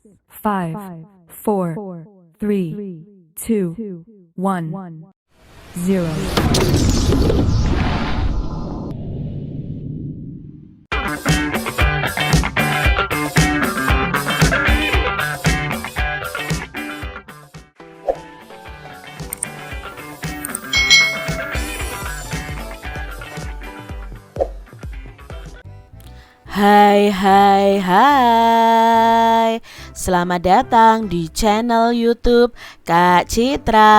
5, 4, 3, 2, 1, 0. Hai hai hai, selamat datang di channel YouTube Kak Citra.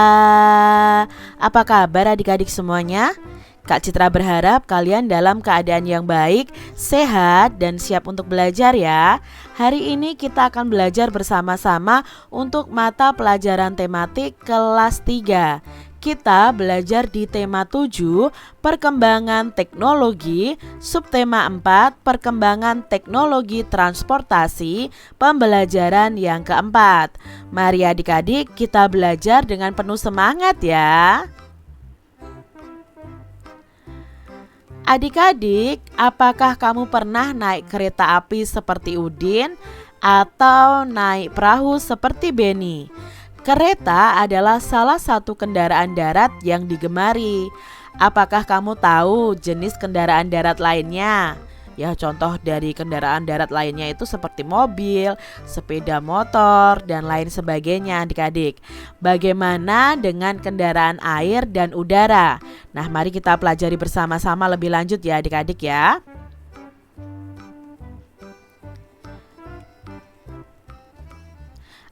Apa kabar adik-adik semuanya? Kak Citra berharap kalian dalam keadaan yang baik, sehat, dan siap untuk belajar ya. Hari ini kita akan belajar bersama-sama untuk mata pelajaran tematik kelas 3. Kita belajar di tema 7, perkembangan teknologi, subtema 4, perkembangan teknologi transportasi, pembelajaran yang keempat. Mari adik-adik kita belajar dengan penuh semangat ya. Adik-adik, apakah kamu pernah naik kereta api seperti Udin atau naik perahu seperti Beni? Kereta adalah salah satu kendaraan darat yang digemari. Apakah kamu tahu jenis kendaraan darat lainnya? Ya, contoh dari kendaraan darat lainnya itu seperti mobil, sepeda motor, dan lain sebagainya adik-adik. Bagaimana dengan kendaraan air dan udara? Nah, mari kita pelajari bersama-sama lebih lanjut ya adik-adik ya.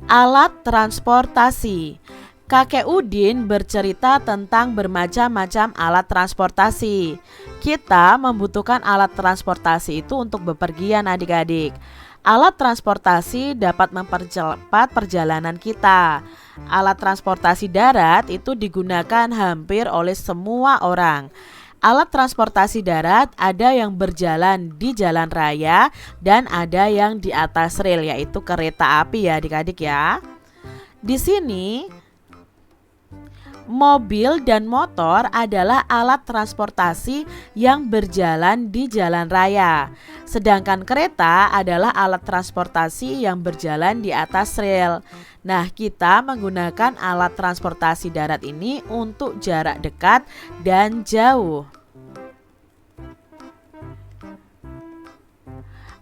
Alat transportasi. Kakek Udin bercerita tentang bermacam-macam alat transportasi. Kita membutuhkan alat transportasi itu untuk bepergian adik-adik. Alat transportasi dapat mempercepat perjalanan kita. Alat transportasi darat itu digunakan hampir oleh semua orang. Alat transportasi darat ada yang berjalan di jalan raya dan ada yang di atas rel, yaitu kereta api ya adik-adik ya. Di sini mobil dan motor adalah alat transportasi yang berjalan di jalan raya. Sedangkan kereta adalah alat transportasi yang berjalan di atas rel. Nah, kita menggunakan alat transportasi darat ini untuk jarak dekat dan jauh.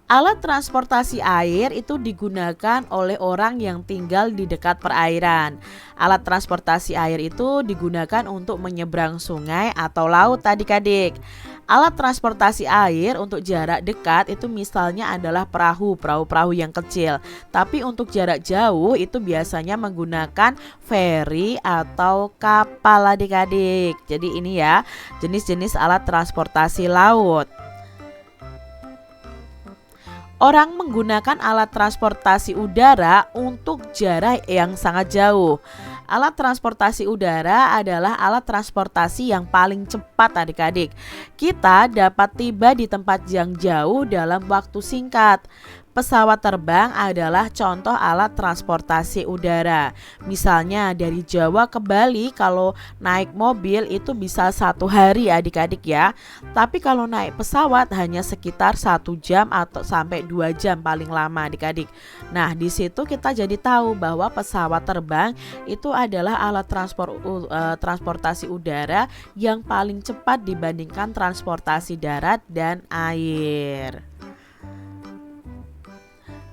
Alat transportasi air itu digunakan oleh orang yang tinggal di dekat perairan. Alat transportasi air itu digunakan untuk menyeberang sungai atau laut adik-adik. Alat transportasi air untuk jarak dekat itu misalnya adalah perahu yang kecil. Tapi untuk jarak jauh itu biasanya menggunakan feri atau kapal adik-adik. Jadi ini ya jenis-jenis alat transportasi laut. Orang menggunakan alat transportasi udara untuk jarak yang sangat jauh. Alat transportasi udara adalah alat transportasi yang paling cepat adik-adik. Kita dapat tiba di tempat yang jauh dalam waktu singkat. Pesawat terbang adalah contoh alat transportasi udara. Misalnya dari Jawa ke Bali kalau naik mobil itu bisa 1 hari adik-adik ya. Tapi kalau naik pesawat hanya sekitar 1 jam atau sampai 2 jam paling lama adik-adik. Nah, di situ kita jadi tahu bahwa pesawat terbang itu adalah alat transportasi udara yang paling cepat dibandingkan transportasi darat dan air.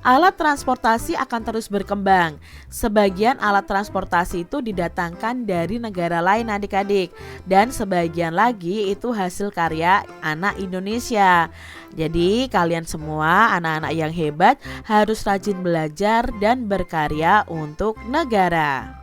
Alat transportasi akan terus berkembang. Sebagian alat transportasi itu didatangkan dari negara lain adik-adik, dan sebagian lagi itu hasil karya anak Indonesia. Jadi kalian semua anak-anak yang hebat harus rajin belajar dan berkarya untuk negara.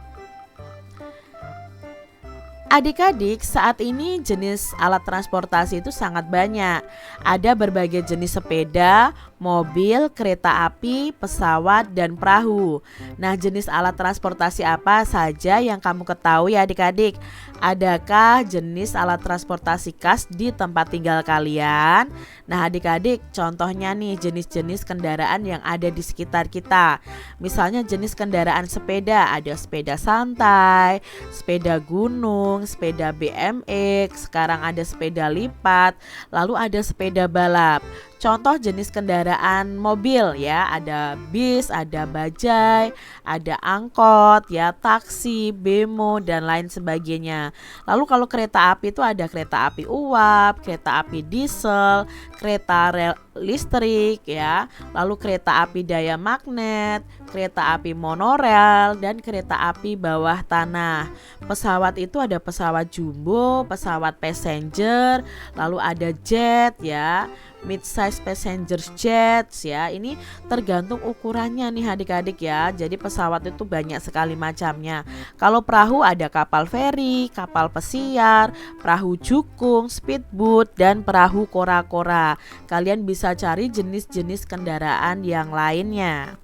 Adik-adik, saat ini jenis alat transportasi itu sangat banyak. Ada berbagai jenis sepeda, mobil, kereta api, pesawat, dan perahu. Nah, jenis alat transportasi apa saja yang kamu ketahui adik-adik? Adakah jenis alat transportasi khas di tempat tinggal kalian? Nah, adik-adik, contohnya nih jenis-jenis kendaraan yang ada di sekitar kita. Misalnya jenis kendaraan sepeda, ada sepeda santai, sepeda gunung, sepeda BMX, sekarang ada sepeda lipat, lalu ada sepeda balap. contoh jenis kendaraan mobil ya, ada bis, ada bajai, ada angkot ya, taksi, bemo dan lain sebagainya. Lalu kalau kereta api itu ada kereta api uap, kereta api diesel, kereta rel listrik ya, lalu kereta api daya magnet, kereta api monorel dan kereta api bawah tanah. Pesawat itu ada pesawat jumbo, pesawat passenger, lalu ada jet ya, mid-size passenger jets ya. Ini tergantung ukurannya nih adik-adik ya. Jadi pesawat itu banyak sekali macamnya. Kalau perahu ada kapal feri, kapal pesiar, perahu jukung, speedboat dan perahu kora-kora. Kalian bisa cari jenis-jenis kendaraan yang lainnya.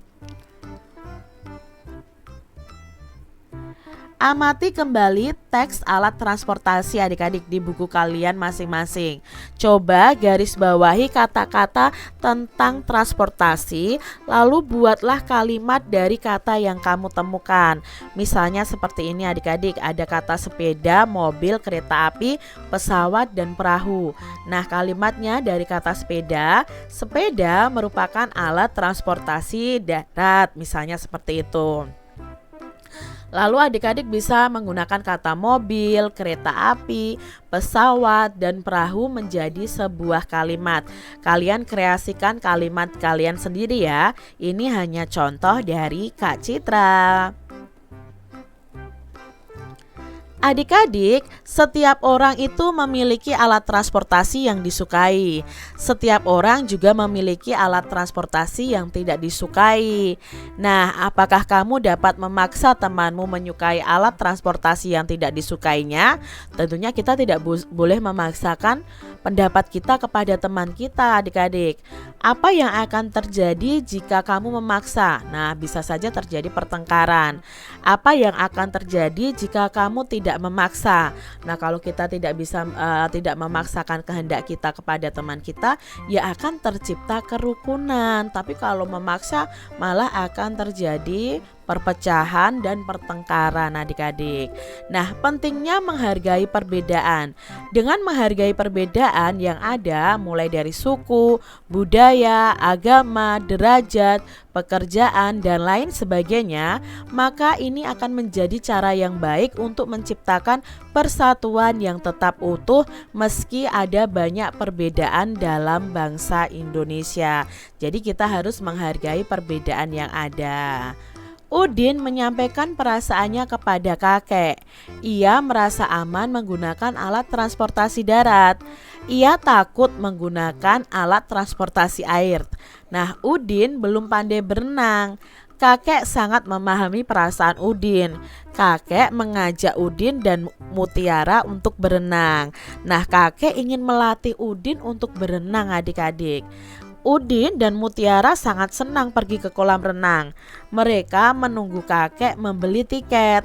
Amati kembali teks alat transportasi adik-adik di buku kalian masing-masing. Coba garis bawahi kata-kata tentang transportasi, lalu buatlah kalimat dari kata yang kamu temukan. Misalnya seperti ini adik-adik, ada kata sepeda, mobil, kereta api, pesawat, dan perahu. Nah, kalimatnya dari kata sepeda, sepeda merupakan alat transportasi darat, misalnya seperti itu. Lalu adik-adik bisa menggunakan kata mobil, kereta api, pesawat, dan perahu menjadi sebuah kalimat. Kalian kreasikan kalimat kalian sendiri ya. Ini hanya contoh dari Kak Citra. Adik-adik, setiap orang itu memiliki alat transportasi yang disukai. Setiap orang juga memiliki alat transportasi yang tidak disukai. Nah, apakah kamu dapat memaksa temanmu menyukai alat transportasi yang tidak disukainya? Tentunya kita tidak boleh memaksakan pendapat kita kepada teman kita, adik-adik. Apa yang akan terjadi jika kamu memaksa? Nah, bisa saja terjadi pertengkaran. Apa yang akan terjadi jika kamu tidak memaksa? Nah, kalau kita tidak memaksakan kehendak kita kepada teman kita, ya akan tercipta kerukunan. Tapi kalau memaksa malah akan terjadi perpecahan dan pertengkaran adik-adik. Nah, pentingnya menghargai perbedaan. Dengan menghargai perbedaan yang ada mulai dari suku, budaya, agama, derajat, pekerjaan, dan lain sebagainya, maka ini akan menjadi cara yang baik untuk menciptakan persatuan yang tetap utuh meski ada banyak perbedaan dalam bangsa Indonesia. Jadi kita harus menghargai perbedaan yang ada. Udin menyampaikan perasaannya kepada kakek. Ia merasa aman menggunakan alat transportasi darat. Ia takut menggunakan alat transportasi air. Nah, Udin belum pandai berenang. Kakek sangat memahami perasaan Udin. Kakek mengajak Udin dan Mutiara untuk berenang. Nah, kakek ingin melatih Udin untuk berenang adik-adik. Udin dan Mutiara sangat senang pergi ke kolam renang. Mereka menunggu kakek membeli tiket.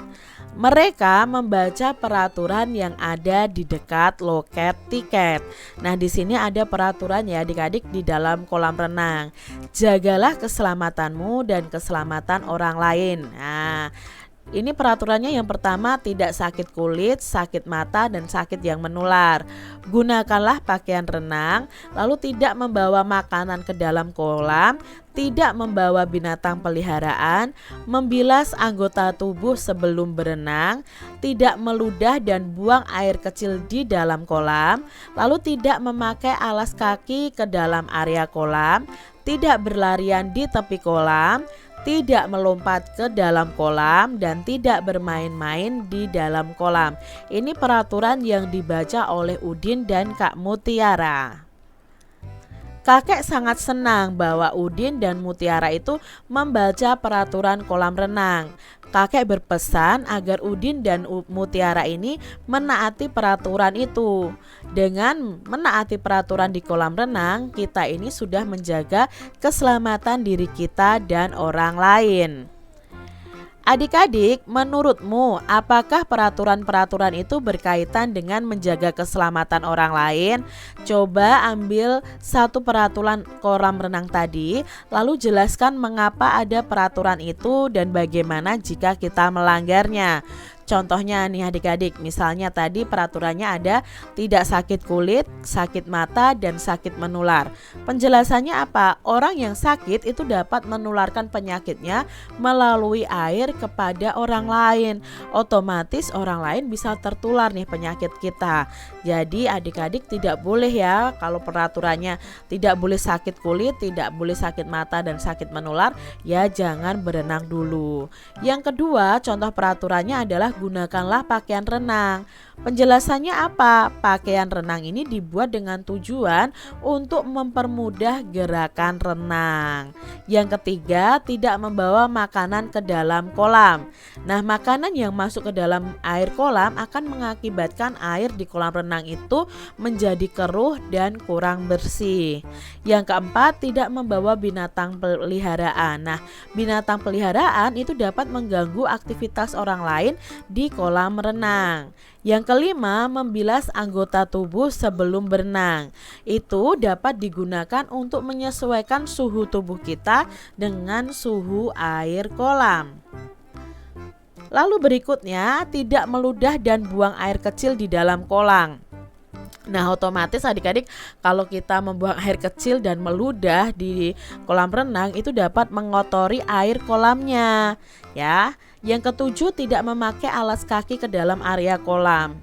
Mereka membaca peraturan yang ada di dekat loket tiket. Nah, di sini ada peraturan ya adik-adik di dalam kolam renang. Jagalah keselamatanmu dan keselamatan orang lain. Nah, ini peraturannya yang pertama, tidak sakit kulit, sakit mata, dan sakit yang menular. Gunakanlah pakaian renang, lalu tidak membawa makanan ke dalam kolam, tidak membawa binatang peliharaan, membilas anggota tubuh sebelum berenang, tidak meludah dan buang air kecil di dalam kolam, lalu tidak memakai alas kaki ke dalam area kolam, tidak berlarian di tepi kolam, tidak melompat ke dalam kolam, dan tidak bermain-main di dalam kolam. Ini peraturan yang dibaca oleh Udin dan Kak Mutiara. Kakek sangat senang bahwa Udin dan Mutiara itu membaca peraturan kolam renang. Kakek berpesan agar Udin dan Mutiara ini menaati peraturan itu. Dengan menaati peraturan di kolam renang, kita ini sudah menjaga keselamatan diri kita dan orang lain. Adik-adik, menurutmu apakah peraturan-peraturan itu berkaitan dengan menjaga keselamatan orang lain? Coba ambil satu peraturan kolam renang tadi, lalu jelaskan mengapa ada peraturan itu dan bagaimana jika kita melanggarnya. Contohnya nih adik-adik, misalnya tadi peraturannya ada tidak sakit kulit, sakit mata, dan sakit menular. Penjelasannya apa? Orang yang sakit itu dapat menularkan penyakitnya melalui air kepada orang lain. Otomatis orang lain bisa tertular nih penyakit kita. Jadi adik-adik tidak boleh ya, kalau peraturannya tidak boleh sakit kulit, tidak boleh sakit mata, dan sakit menular, ya jangan berenang dulu. Yang kedua, contoh peraturannya adalah gunakanlah pakaian renang. Penjelasannya apa? Pakaian renang ini dibuat dengan tujuan untuk mempermudah gerakan renang. Yang ketiga, tidak membawa makanan ke dalam kolam. Nah, makanan yang masuk ke dalam air kolam akan mengakibatkan air di kolam renang itu menjadi keruh dan kurang bersih. Yang keempat, tidak membawa binatang peliharaan. Nah, binatang peliharaan itu dapat mengganggu aktivitas orang lain di kolam renang. Yang kelima, membilas anggota tubuh sebelum berenang. Itu dapat digunakan untuk menyesuaikan suhu tubuh kita dengan suhu air kolam. Lalu berikutnya, tidak meludah dan buang air kecil di dalam kolam. Nah, otomatis adik-adik kalau kita membuang air kecil dan meludah di kolam renang itu dapat mengotori air kolamnya ya. Yang ketujuh, tidak memakai alas kaki ke dalam area kolam.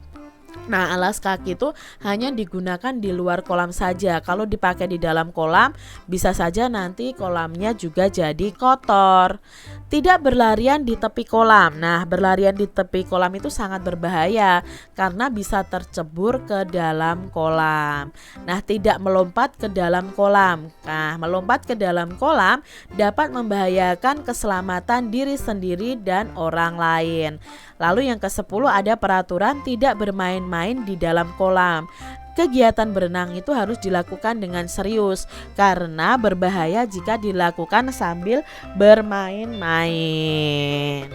Nah, alas kaki itu hanya digunakan di luar kolam saja. Kalau dipakai di dalam kolam, bisa saja nanti kolamnya juga jadi kotor. Tidak berlarian di tepi kolam. Nah, berlarian di tepi kolam itu sangat berbahaya karena bisa tercebur ke dalam kolam. Nah, tidak melompat ke dalam kolam. Nah, melompat ke dalam kolam dapat membahayakan keselamatan diri sendiri dan orang lain. Lalu yang ke-10 ada peraturan tidak bermain-main di dalam kolam. Kegiatan berenang itu harus dilakukan dengan serius karena berbahaya jika dilakukan sambil bermain-main.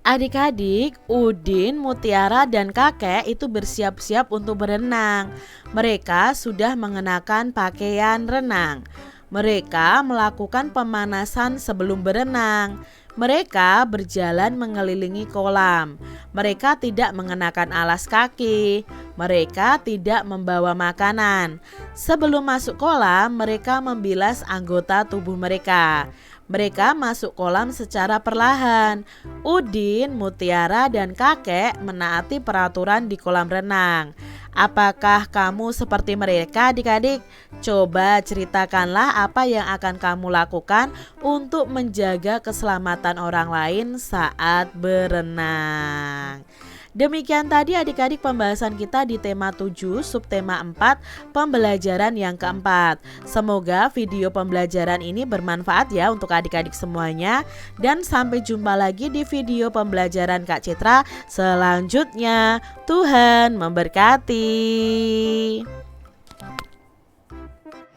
Adik-adik, Udin, Mutiara, dan kakek itu bersiap-siap untuk berenang. Mereka sudah mengenakan pakaian renang. Mereka melakukan pemanasan sebelum berenang. Mereka berjalan mengelilingi kolam. Mereka tidak mengenakan alas kaki. Mereka tidak membawa makanan. Sebelum masuk kolam, mereka membilas anggota tubuh mereka. Mereka masuk kolam secara perlahan. Udin, Mutiara, dan kakek menaati peraturan di kolam renang. Apakah kamu seperti mereka adik-adik? Coba ceritakanlah apa yang akan kamu lakukan untuk menjaga keselamatan orang lain saat berenang. Demikian tadi adik-adik pembahasan kita di tema 7 subtema 4 pembelajaran yang keempat. Semoga video pembelajaran ini bermanfaat ya untuk adik-adik semuanya. Dan sampai jumpa lagi di video pembelajaran Kak Citra selanjutnya. Tuhan memberkati.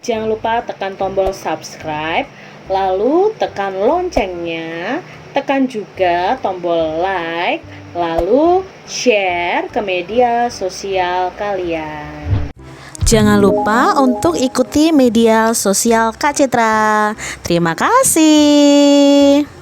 Jangan lupa tekan tombol subscribe, lalu tekan loncengnya, tekan juga tombol like, lalu share ke media sosial kalian. Jangan lupa untuk ikuti media sosial Kak Citra. Terima kasih.